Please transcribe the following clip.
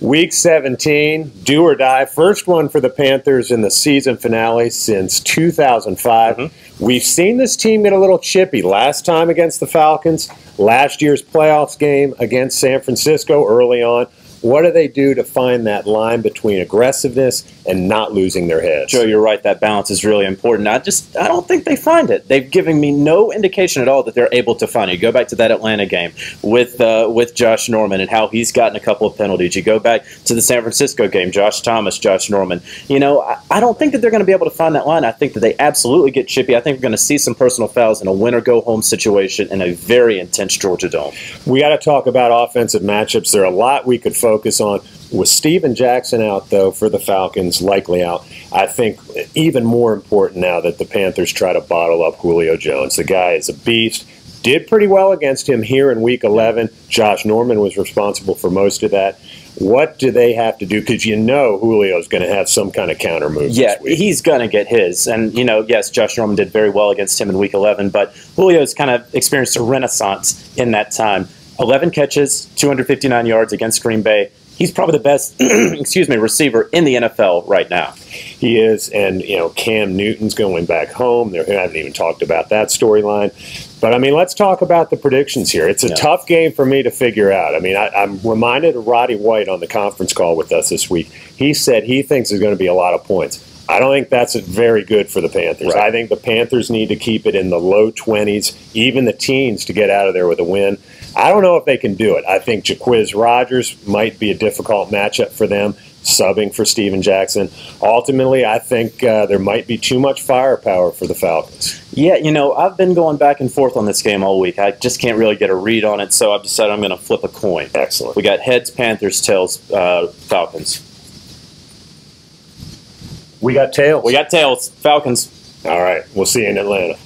Week 17, do or die. First one for the Panthers in the season finale since 2005. We've seen this team get a little chippy. Last time against the Falcons, last year's playoffs game against San Francisco early on. What do they do to find that line between aggressiveness and not losing their heads? Joe, you're right. That balance is really important. I don't think they find it. They've given me no indication at all that they're able to find it. You go back to that Atlanta game with Josh Norman and how he's gotten a couple of penalties. You go back to the San Francisco game, Josh Thomas, Josh Norman. You know, I don't think that they're going to be able to find that line. I think that they absolutely get chippy. I think we're going to see some personal fouls in a win-or-go-home situation in a very intense Georgia Dome. We got to talk about offensive matchups. There are a lot we could focus on. With Steven Jackson out, though, for the Falcons, likely out, I think even more important now that the Panthers try to bottle up Julio Jones. The guy is a beast. Did pretty well against him here in Week 11. Josh Norman was responsible for most of that. What do they have to do? Because you know Julio's going to have some kind of counter move Yeah, this week. he's going to get his. And, you know, yes, Josh Norman did very well against him in Week 11, but Julio's kind of experienced a renaissance in that time. 11 catches, 259 yards against Green Bay. He's probably the best, receiver in the NFL right now. He is, and you know Cam Newton's going back home. They haven't even talked about that storyline. But I mean, let's talk about the predictions here. It's a tough game for me to figure out. I mean, I'm reminded of Roddy White on the conference call with us this week. He said he thinks there's going to be a lot of points. I don't think that's very good for the Panthers. Right. I think the Panthers need to keep it in the low 20s, even the teens, to get out of there with a win. I don't know if they can do it. I think Jaquiz Rodgers might be a difficult matchup for them, subbing for Steven Jackson. Ultimately, I think there might be too much firepower for the Falcons. Yeah, you know, I've been going back and forth on this game all week. I just can't really get a read on it, so I've decided I'm going to flip a coin. Excellent. We got heads, Panthers, tails, Falcons. We got tails. We got tails, Falcons. All right. We'll see you in Atlanta.